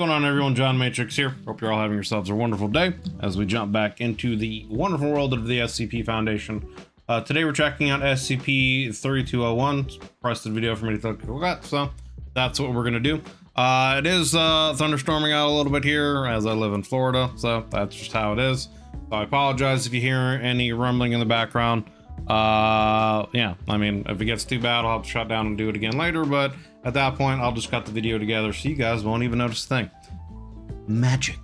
What's going on, everyone? John Matrix here. Hope you're all having yourselves a wonderful day as we jump back into the wonderful world of the SCP Foundation. Today we're checking out SCP-3201. Press the video for me to look at, so that's what we're gonna do. It is thunderstorming out a little bit here as I live in Florida, so that's just how it is. So I apologize if you hear any rumbling in the background. Yeah, I mean, if it gets too bad, I'll have to shut down and do it again later, but at that point, I'll just cut the video together so you guys won't even notice a thing. Magic.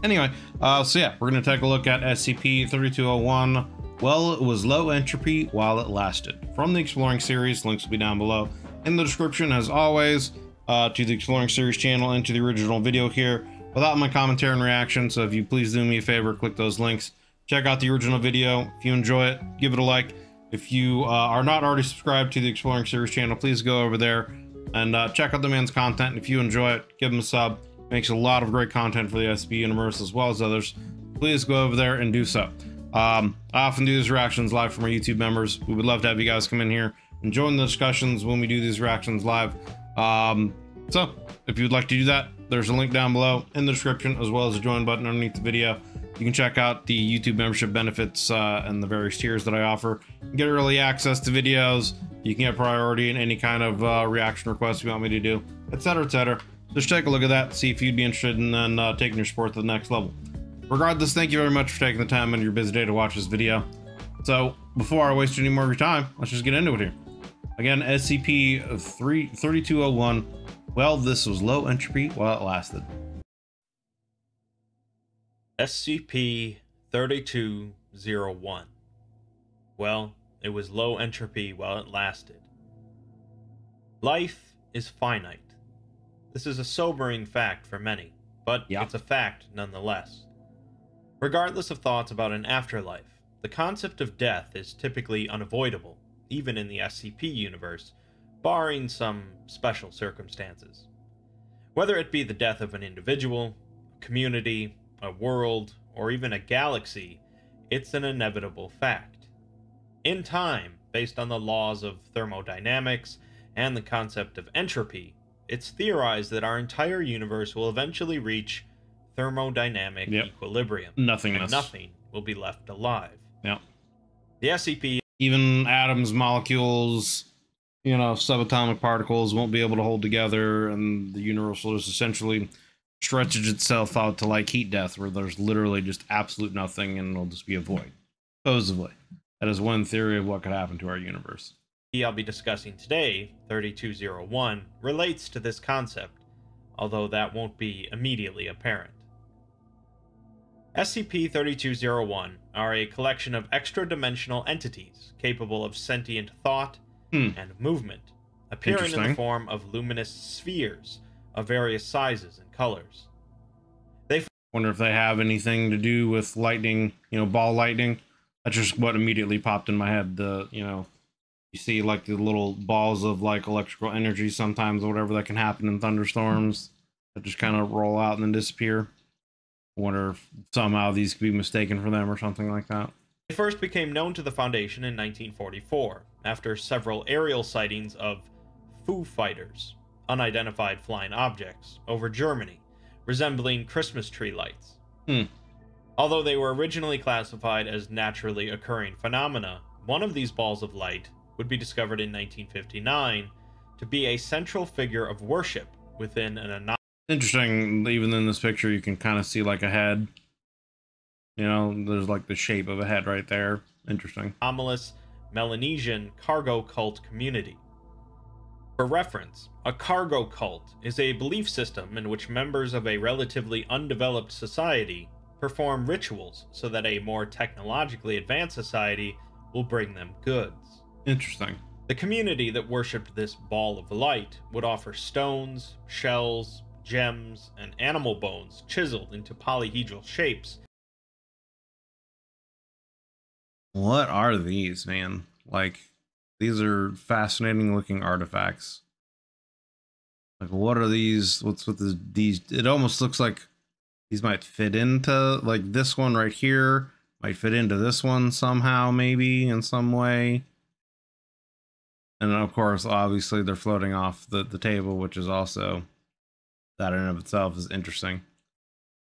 Anyway, so yeah, we're gonna take a look at SCP-3201. Well, it was low entropy while it lasted. From the Exploring series, links will be down below in the description, as always, to the Exploring series channel and to the original video here, without my commentary and reaction. So if you please do me a favor, click those links. Check out the original video. If you enjoy it, give it a like. If you are not already subscribed to the Exploring series channel, please go over there and check out the man's content. If you enjoy it, give him a sub. Makes a lot of great content for the SCP universe as well as others. Please go over there and do so. I often do these reactions live from our YouTube members. We would love to have you guys come in here and join the discussions when we do these reactions live. So if you'd like to do that, there's a link down below in the description, as well as a join button underneath the video. You can check out the YouTube membership benefits and the various tiers that I offer. You can get early access to videos. You can get priority in any kind of reaction requests you want me to do, etc., etc. Just take a look at that, see if you'd be interested in then taking your sport to the next level. Regardless, thank you very much for taking the time on your busy day to watch this video. So before I waste any more of your time, let's just get into it here. Again, SCP-3201. Well, this was low entropy while it lasted. SCP-3201. Well, it was low entropy while it lasted. Life is finite. This is a sobering fact for many, but it's a fact nonetheless. Regardless of thoughts about an afterlife, the concept of death is typically unavoidable, even in the SCP universe, barring some special circumstances. Whether it be the death of an individual, a community, a world, or even a galaxy, it's an inevitable fact. In time, based on the laws of thermodynamics and the concept of entropy, it's theorized that our entire universe will eventually reach thermodynamic equilibrium. Nothingness. And nothing will be left alive. Yep. The SCP... Even atoms, molecules, you know, subatomic particles won't be able to hold together, and the universe will just essentially stretches itself out to like heat death, where there's literally just absolute nothing and it'll just be a void. Supposedly. That is one theory of what could happen to our universe. I'll be discussing today, 3201, relates to this concept, although that won't be immediately apparent. SCP-3201 are a collection of extra-dimensional entities capable of sentient thought and movement, appearing in the form of luminous spheres of various sizes and colors. Wonder if they have anything to do with lightning, you know, ball lightning. That's just what immediately popped in my head. You know, you see like the little balls of like electrical energy sometimes or whatever that can happen in thunderstorms that just kind of roll out and then disappear. I wonder if somehow these could be mistaken for them or something like that. They first became known to the Foundation in 1944, after several aerial sightings of Foo Fighters, unidentified flying objects, over Germany, resembling Christmas tree lights. Although they were originally classified as naturally occurring phenomena, one of these balls of light would be discovered in 1959 to be a central figure of worship within an Interesting, even in this picture you can kind of see like a head. You know, there's like the shape of a head right there. Interesting. Anomalous Melanesian cargo cult community. For reference, a cargo cult is a belief system in which members of a relatively undeveloped society perform rituals so that a more technologically advanced society will bring them goods. Interesting. The community that worshipped this ball of light would offer stones, shells, gems, and animal bones chiseled into polyhedral shapes. What are these, man? Like, these are fascinating looking artifacts. Like, what are these? What's with these? It almost looks like these might fit into, like, this one right here might fit into this one somehow, maybe in some way. And of course, obviously, they're floating off the table, which is also That in and of itself is interesting.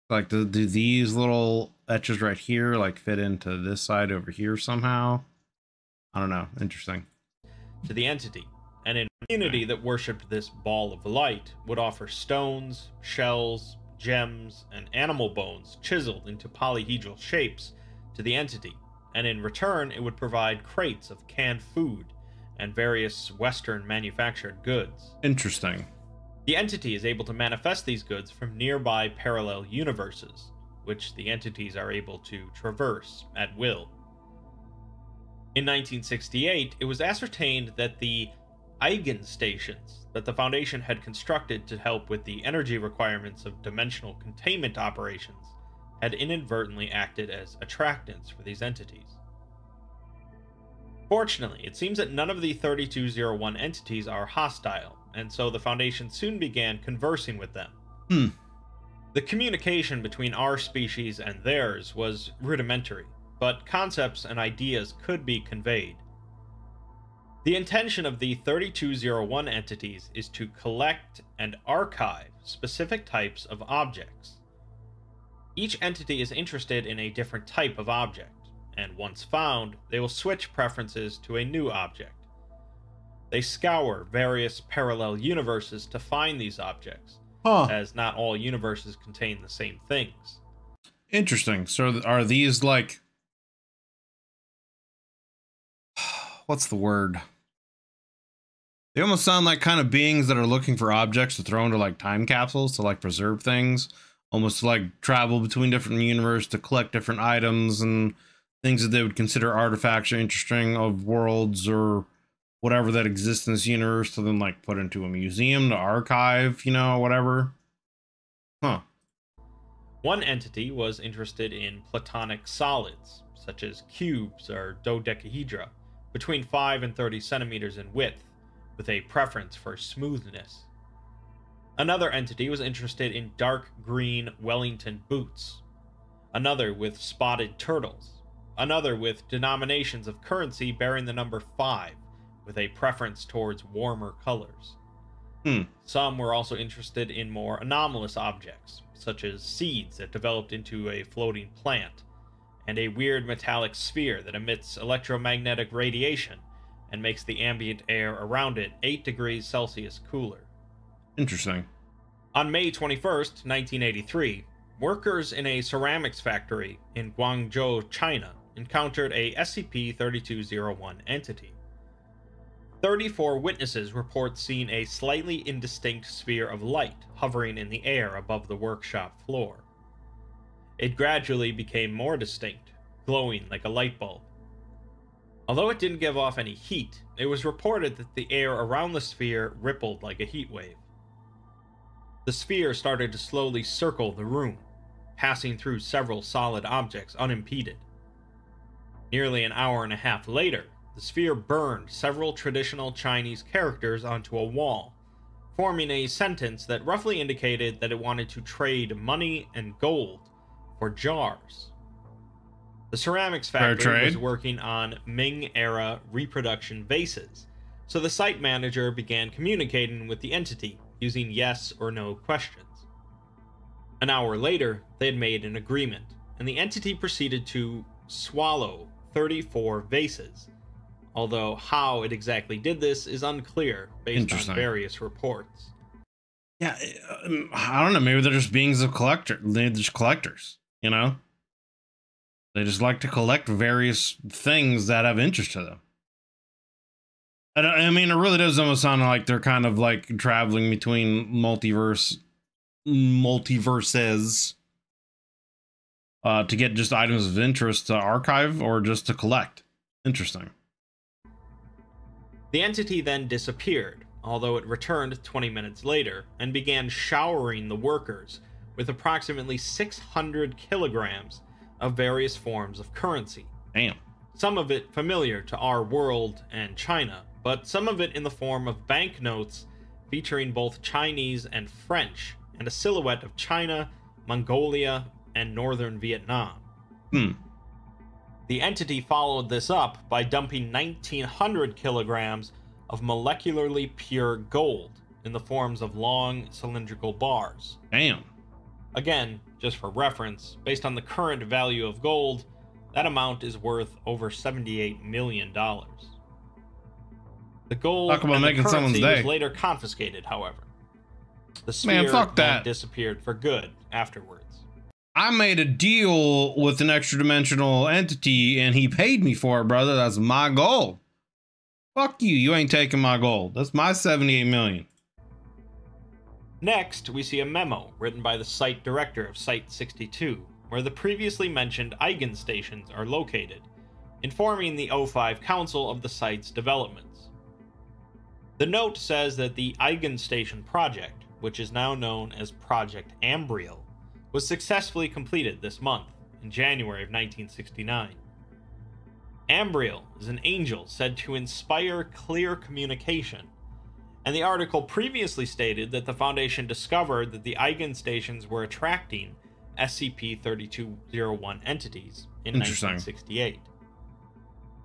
Like, do these little etches right here like fit into this side over here somehow? I don't know. Interesting. To the entity, and a community that worshipped this ball of light would offer stones, shells, gems, and animal bones chiseled into polyhedral shapes to the entity, and in return it would provide crates of canned food and various Western manufactured goods. Interesting. The entity is able to manifest these goods from nearby parallel universes, which the entities are able to traverse at will. In 1968, it was ascertained that the Eigen stations that the Foundation had constructed to help with the energy requirements of dimensional containment operations had inadvertently acted as attractants for these entities. Fortunately, it seems that none of the 3201 entities are hostile, and so the Foundation soon began conversing with them. The communication between our species and theirs was rudimentary, but concepts and ideas could be conveyed. The intention of the 3201 entities is to collect and archive specific types of objects. Each entity is interested in a different type of object, and once found, they will switch preferences to a new object. They scour various parallel universes to find these objects, as not all universes contain the same things. Interesting. So are these like... what's the word? They almost sound like kind of beings that are looking for objects to throw into like time capsules to like preserve things, almost to like travel between different universes to collect different items and things that they would consider artifacts or interesting of worlds or whatever that exists in this universe to then like put into a museum to archive, you know, whatever. One entity was interested in platonic solids, such as cubes or dodecahedra, between 5 and 30 centimeters in width, with a preference for smoothness. Another entity was interested in dark green Wellington boots, another with spotted turtles, another with denominations of currency bearing the number 5, with a preference towards warmer colors. Some were also interested in more anomalous objects, such as seeds that developed into a floating plant, and a weird metallic sphere that emits electromagnetic radiation and makes the ambient air around it 8 degrees Celsius cooler. Interesting. On May 21st, 1983, workers in a ceramics factory in Guangzhou, China, encountered a SCP-3201 entity. 34 witnesses report seeing a slightly indistinct sphere of light hovering in the air above the workshop floor. It gradually became more distinct, glowing like a light bulb. Although it didn't give off any heat, it was reported that the air around the sphere rippled like a heat wave. The sphere started to slowly circle the room, passing through several solid objects unimpeded. Nearly an hour and a half later, the sphere burned several traditional Chinese characters onto a wall, forming a sentence that roughly indicated that it wanted to trade money and gold for jars. The ceramics factory was working on Ming-era reproduction vases, so the site manager began communicating with the entity using yes or no questions. An hour later, they had made an agreement, and the entity proceeded to swallow 34 vases, although how it exactly did this is unclear based on various reports. Yeah, I don't know, maybe they're just beings of they're just collectors, you know? They just like to collect various things that have interest to them. I mean, it really does almost sound like they're kind of like traveling between multiverses to get just items of interest to archive or just to collect. Interesting. The entity then disappeared, although it returned 20 minutes later and began showering the workers with approximately 600 kilograms of various forms of currency. Damn. Some of it familiar to our world and China, but some of it in the form of banknotes featuring both Chinese and French, and a silhouette of China, Mongolia, and northern Vietnam. The entity followed this up by dumping 1,900 kilograms of molecularly pure gold in the forms of long cylindrical bars. Damn. Again, just for reference, based on the current value of gold, that amount is worth over $78 million. The gold Talk about and the making someone's currency day. was later confiscated, however. The sphere Man, fuck then that. disappeared for good afterwards. I made a deal with an extra dimensional entity and he paid me for it, brother. That's my gold. Fuck you. You ain't taking my gold. That's my 78 million. Next, we see a memo written by the site director of Site-62, where the previously mentioned Eigen stations are located, informing the O5 Council of the site's developments. The note says that the Eigen Station project, which is now known as Project Ambriel, was successfully completed this month, in January of 1969. Ambriel is an angel said to inspire clear communication, and the article previously stated that the Foundation discovered that the Eigen stations were attracting SCP-3201 entities in 1968.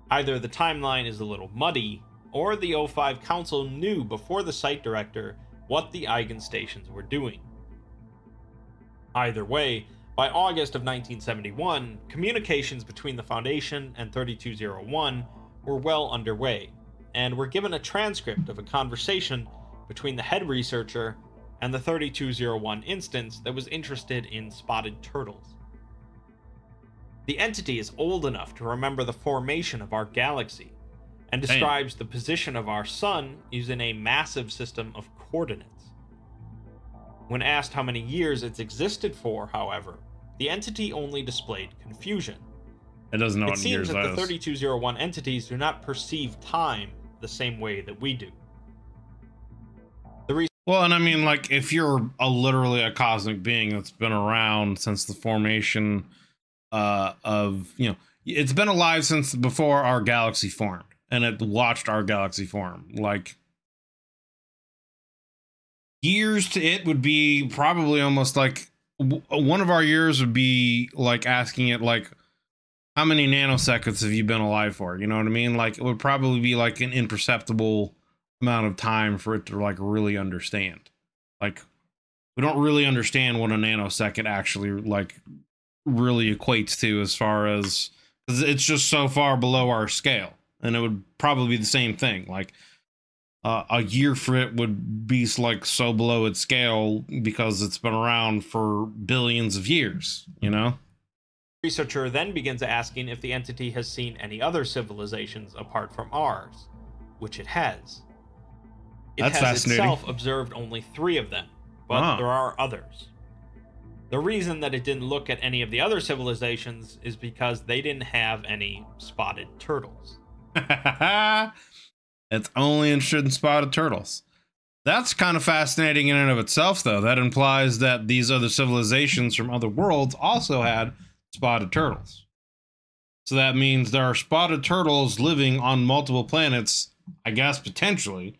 Either the timeline is a little muddy, or the O5 Council knew before the site director what the Eigen stations were doing. Either way, by August of 1971, communications between the Foundation and 3201 were well underway, and were given a transcript of a conversation between the head researcher and the 3201 instance that was interested in spotted turtles. The entity is old enough to remember the formation of our galaxy, and describes the position of our sun using a massive system of coordinates. When asked how many years it's existed for, however, the entity only displayed confusion. It doesn't know what years that that the is. 3201 entities do not perceive time the same way that we do. Well, and I mean, like, if you're literally a cosmic being that's been around since the formation of, you know, it's been alive since before our galaxy formed, and it watched our galaxy form. Like, years to it would be probably almost like one of our years would be like asking it, like, how many nanoseconds have you been alive for? You know what I mean? Like, it would probably be like an imperceptible amount of time for it to like really understand. Like, we don't really understand what a nanosecond actually like really equates to, as far as, because it's just so far below our scale. And it would probably be the same thing. Like, a year for it would be like so below its scale because it's been around for billions of years, you know? Researcher then begins asking if the entity has seen any other civilizations apart from ours, which it has. It That's has fascinating. itself observed only 3 of them, but there are others. The reason that it didn't look at any of the other civilizations is because they didn't have any spotted turtles. It's only interested in spotted turtles. That's kind of fascinating in and of itself, though. That implies that these other civilizations from other worlds also had spotted turtles. So that means there are spotted turtles living on multiple planets, I guess, potentially.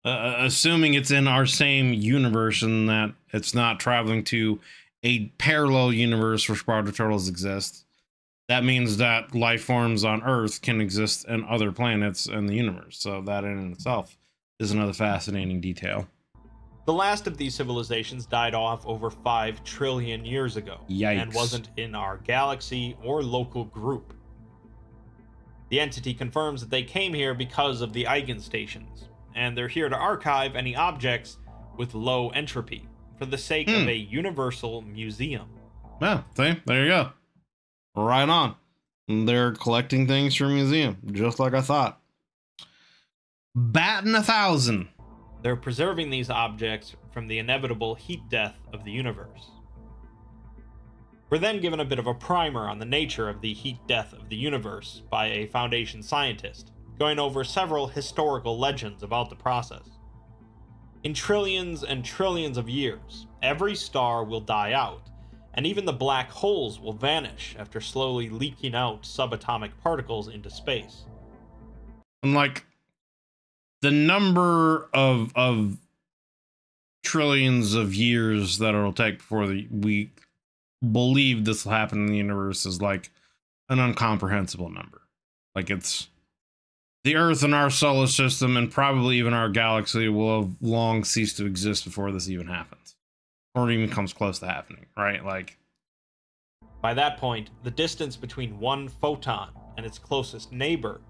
Assuming it's in our same universe and that it's not traveling to a parallel universe where spotted turtles exist. That means that life forms on Earth can exist in other planets in the universe. So that in itself is another fascinating detail. The last of these civilizations died off over 5 trillion years ago. Yikes. And wasn't in our galaxy or local group. The entity confirms that they came here because of the Eigen stations, and they're here to archive any objects with low entropy for the sake of a universal museum. Yeah, see, there you go. Right on. They're collecting things for a museum, just like I thought. Batting 1,000. They're preserving these objects from the inevitable heat death of the universe. We're then given a bit of a primer on the nature of the heat death of the universe by a Foundation scientist, going over several historical legends about the process. In trillions and trillions of years, every star will die out, and even the black holes will vanish after slowly leaking out subatomic particles into space. And like, the number of trillions of years that it'll take before we believe this will happen in the universe is like an incomprehensible number. Like, it's the Earth and our solar system and probably even our galaxy will have long ceased to exist before this even happens, or even comes close to happening, right? Like, by that point, the distance between one photon and its closest neighbor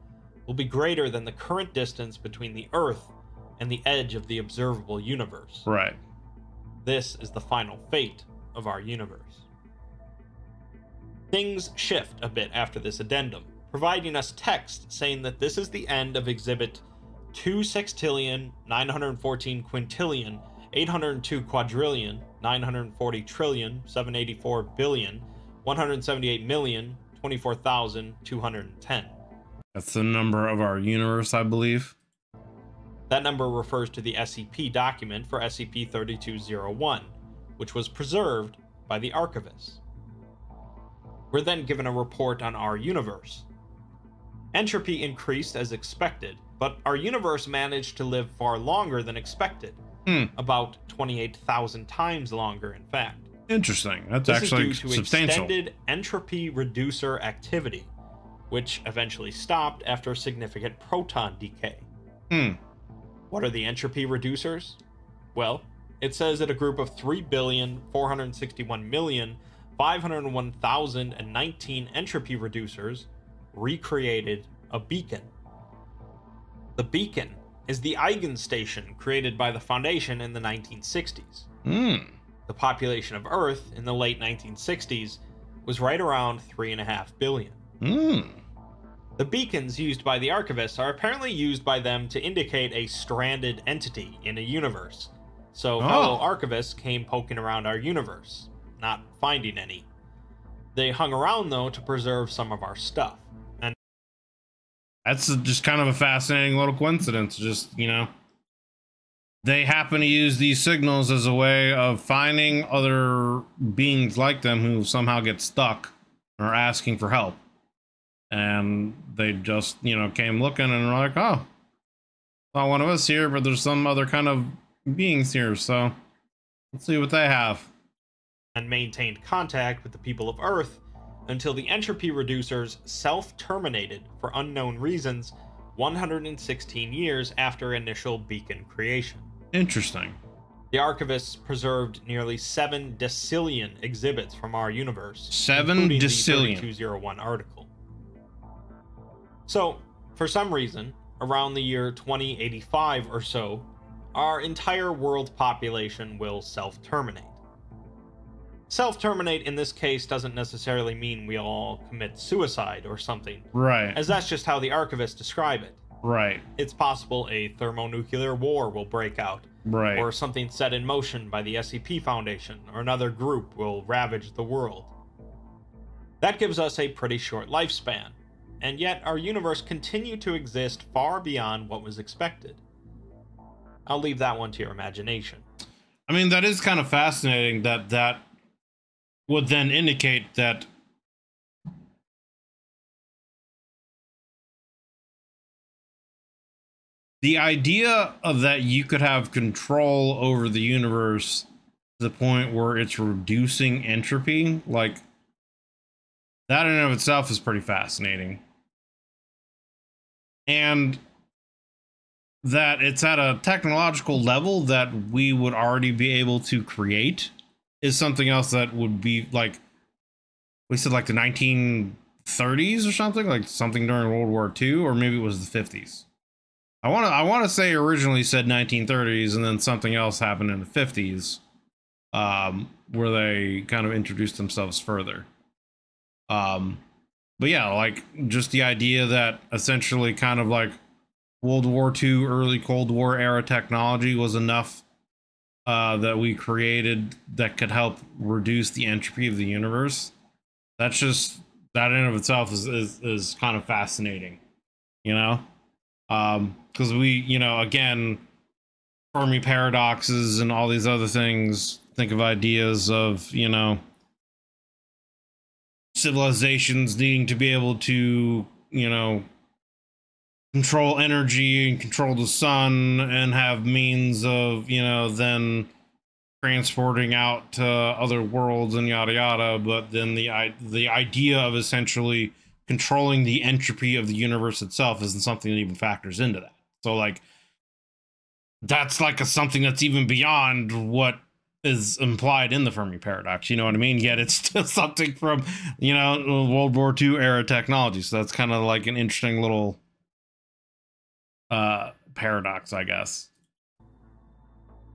will be greater than the current distance between the Earth and the edge of the observable universe. right. This is the final fate of our universe. Things shift a bit after this addendum, providing us text saying that this is the end of Exhibit 2 sextillion, 914 quintillion, 802 quadrillion, 940 trillion, 784 billion, 178 million, 24,210. That's the number of our universe, I believe. That number refers to the SCP document for SCP-3201, which was preserved by the archivist. We're then given a report on our universe. Entropy increased as expected, but our universe managed to live far longer than expected. About 28,000 times longer, in fact. Interesting. That's this actually is due to substantial. Extended entropy reducer activity, which eventually stopped after significant proton decay. What are the entropy reducers? Well, it says that a group of 3,461,501,019 entropy reducers recreated a beacon. The beacon is the eigenstation created by the Foundation in the 1960s. The population of Earth in the late 1960s was right around 3.5 billion. The beacons used by the archivists are apparently used by them to indicate a stranded entity in a universe. So fellow archivists came poking around our universe, not finding any. They hung around, though, to preserve some of our stuff. And that's just kind of a fascinating little coincidence. Just, you know, they happen to use these signals as a way of finding other beings like them who somehow get stuck or are asking for help. And they just, you know, came looking and were like, oh, not one of us here, but there's some other kind of beings here, so let's see what they have. And maintained contact with the people of Earth until the entropy reducers self-terminated for unknown reasons 116 years after initial beacon creation. Interesting. The archivists preserved nearly 7 decillion exhibits from our universe. 7 decillion. The 3201 article. So, for some reason, around the year 2085 or so, our entire world population will self-terminate. Self-terminate in this case doesn't necessarily mean we all commit suicide or something. Right. As that's just how the archivists describe it. Right. It's possible a thermonuclear war will break out. Right. Or something set in motion by the SCP Foundation or another group will ravage the world. That gives us a pretty short lifespan, and yet our universe continued to exist far beyond what was expected. I'll leave that one to your imagination. I mean, that is kind of fascinating that would then indicate that the idea of that you could have control over the universe to the point where it's reducing entropy, like, that in and of itself is pretty fascinating. And that it's at a technological level that we would already be able to create is something else that would be like, we said like the 1930s or something, like something during World War II, or maybe it was the 50s. I want to say originally said 1930s, and then something else happened in the 50s, where they kind of introduced themselves further. But yeah, like just the idea that essentially kind of like World War II, early Cold War era technology was enough that we created that could help reduce the entropy of the universe. That's just, that in and of itself is kind of fascinating, you know? Because we, you know, again, Fermi paradoxes and all these other things, think of ideas of, you know, civilizations needing to be able to, you know, control energy and control the sun and have means of, you know, then transporting out to other worlds and yada yada. But then the idea of essentially controlling the entropy of the universe itself isn't something that even factors into that. So like, that's like something that's even beyond what is implied in the Fermi paradox. You know what I mean? Yet it's still something from, you know, World War II era technology. So that's kind of like an interesting little paradox, I guess.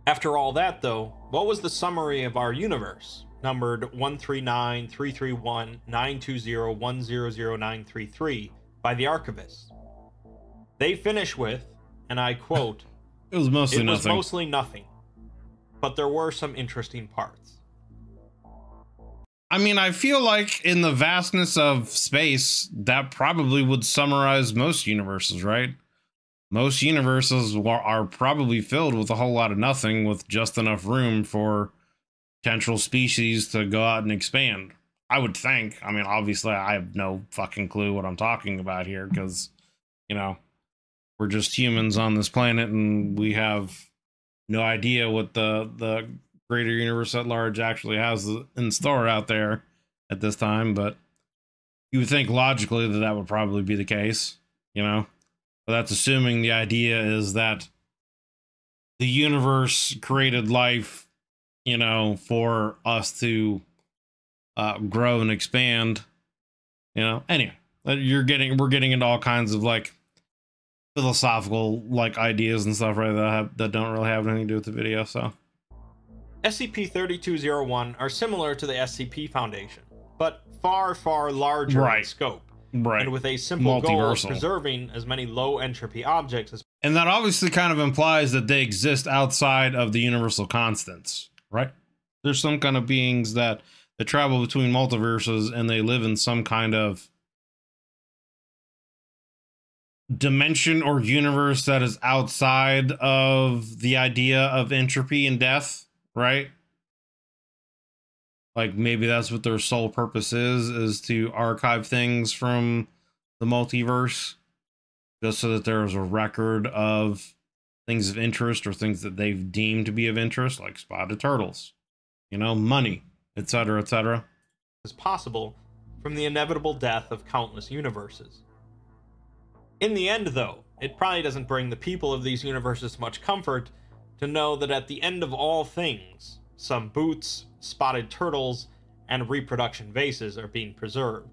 After all that, though, what was the summary of our universe, numbered 139-331-920-100933 by the archivists? They finish with, and I quote, It was mostly nothing. It was mostly nothing, but there were some interesting parts. I mean, I feel like in the vastness of space, that probably would summarize most universes, right? Most universes are probably filled with a whole lot of nothing, with just enough room for potential species to go out and expand. I would think. I mean, obviously, I have no fucking clue what I'm talking about here, because, you know, we're just humans on this planet, and we have no idea what the greater universe at large actually has in store out there at this time. But you would think logically that that would probably be the case, you know? But that's assuming the idea is that the universe created life, you know, for us to grow and expand, you know? Anyway, we're getting into all kinds of like philosophical like ideas and stuff, right, that don't really have anything to do with the video. So SCP-3201 are similar to the SCP Foundation, but far, far larger in scope. Right. And with a simple goal of preserving as many low entropy objects as... And that obviously kind of implies that they exist outside of the universal constants, right? There's some kind of beings that travel between multiverses, and they live in some kind of dimension or universe that is outside of the idea of entropy and death, right? Like maybe that's what their sole purpose is to archive things from the multiverse, just so that there's a record of things of interest or things that they've deemed to be of interest, like spotted turtles, you know, money, etc., etc. As possible from the inevitable death of countless universes. In the end, though, it probably doesn't bring the people of these universes much comfort to know that at the end of all things, some boots, spotted turtles, and reproduction vases are being preserved.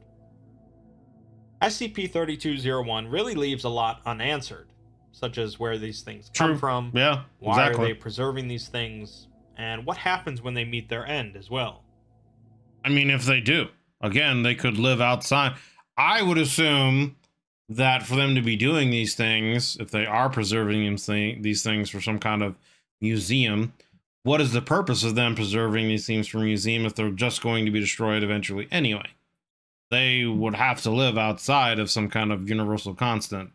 SCP-3201 really leaves a lot unanswered, such as where these things come from, why are they preserving these things, and what happens when they meet their end as well. I mean, if they do, again, they could live outside. I would assume that for them to be doing these things, if they are preserving these things for some kind of museum, what is the purpose of them preserving these things for a museum if they're just going to be destroyed eventually anyway? They would have to live outside of some kind of universal constant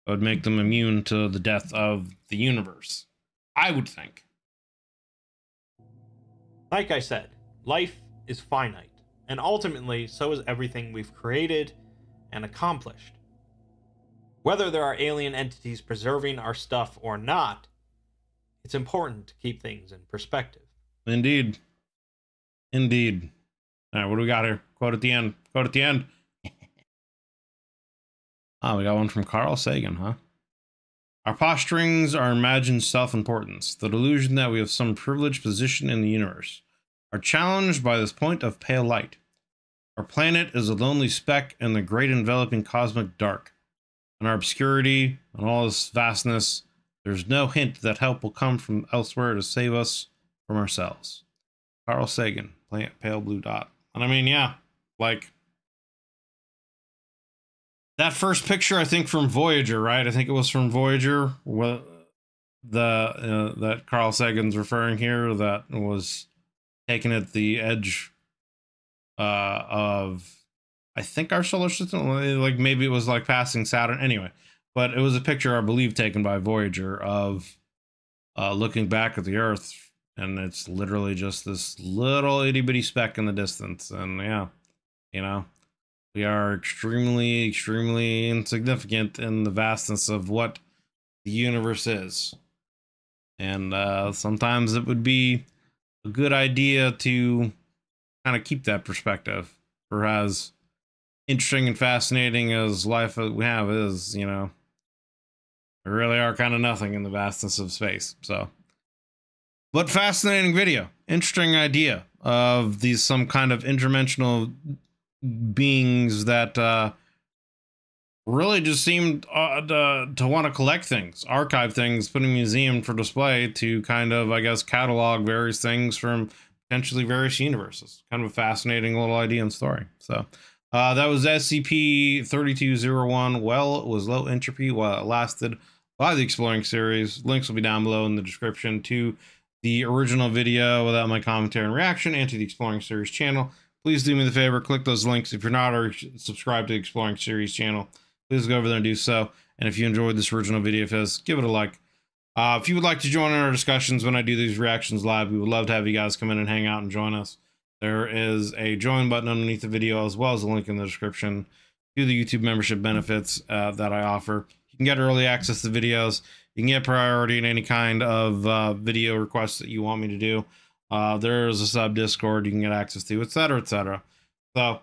that would make them immune to the death of the universe, I would think. Like I said, life is finite, and ultimately so is everything we've created and accomplished. Whether there are alien entities preserving our stuff or not, it's important to keep things in perspective. Indeed. Indeed. All right, what do we got here? Quote at the end. Quote at the end. Oh, we got one from Carl Sagan, huh? Our posturings are imagined self-importance, the delusion that we have some privileged position in the universe, are challenged by this point of pale light. Our planet is a lonely speck in the great enveloping cosmic dark. In our obscurity and all this vastness, there's no hint that help will come from elsewhere to save us from ourselves. Carl Sagan, Pale Blue Dot. And I mean, yeah, like that first picture, I think from Voyager, right? I think it was from Voyager, that Carl Sagan's referring here, that was taken at the edge of, I think, our solar system. Like maybe it was like passing Saturn. Anyway, but it was a picture, I believe, taken by Voyager of looking back at the Earth, and it's literally just this little itty bitty speck in the distance. And yeah, you know, we are extremely, extremely insignificant in the vastness of what the universe is. And sometimes it would be a good idea to kind of keep that perspective, whereas interesting and fascinating as life we have is, we really are kind of nothing in the vastness of space. So, but fascinating video, interesting idea of these some kind of interdimensional beings that really just seemed to want to collect things, archive things, put in a museum for display to kind of, I guess, catalog various things from potentially various universes. Kind of a fascinating little idea and story. So that was SCP-3201. Well, it was low entropy while it lasted by the Exploring series. Links will be down below in the description to the original video without my commentary and reaction, and to the Exploring series channel. Please do me the favor, click those links. If you're not already subscribed to the Exploring series channel, please go over there and do so. And if you enjoyed this original video, give it a like. If you would like to join in our discussions when I do these reactions live, we would love to have you guys come in and hang out and join us. There is a join button underneath the video, as well as a link in the description to the YouTube membership benefits that I offer. You can get early access to videos. You can get priority in any kind of video requests that you want me to do. There's a sub Discord you can get access to, etc., etc. So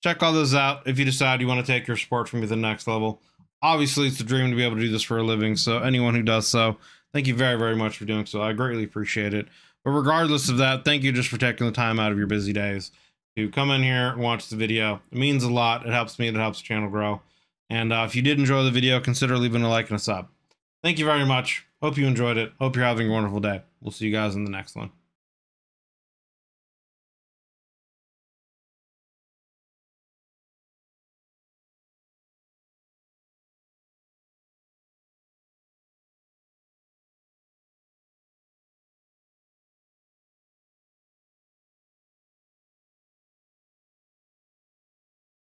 check all those out if you decide you want to take your support from me to the next level. Obviously, it's a dream to be able to do this for a living, so anyone who does so, thank you very, very much for doing so. I greatly appreciate it. But regardless of that, thank you just for taking the time out of your busy days to come in here and watch the video. It means a lot. It helps me. It helps the channel grow. And if you did enjoy the video, consider leaving a like and a sub. Thank you very much. Hope you enjoyed it. Hope you're having a wonderful day. We'll see you guys in the next one.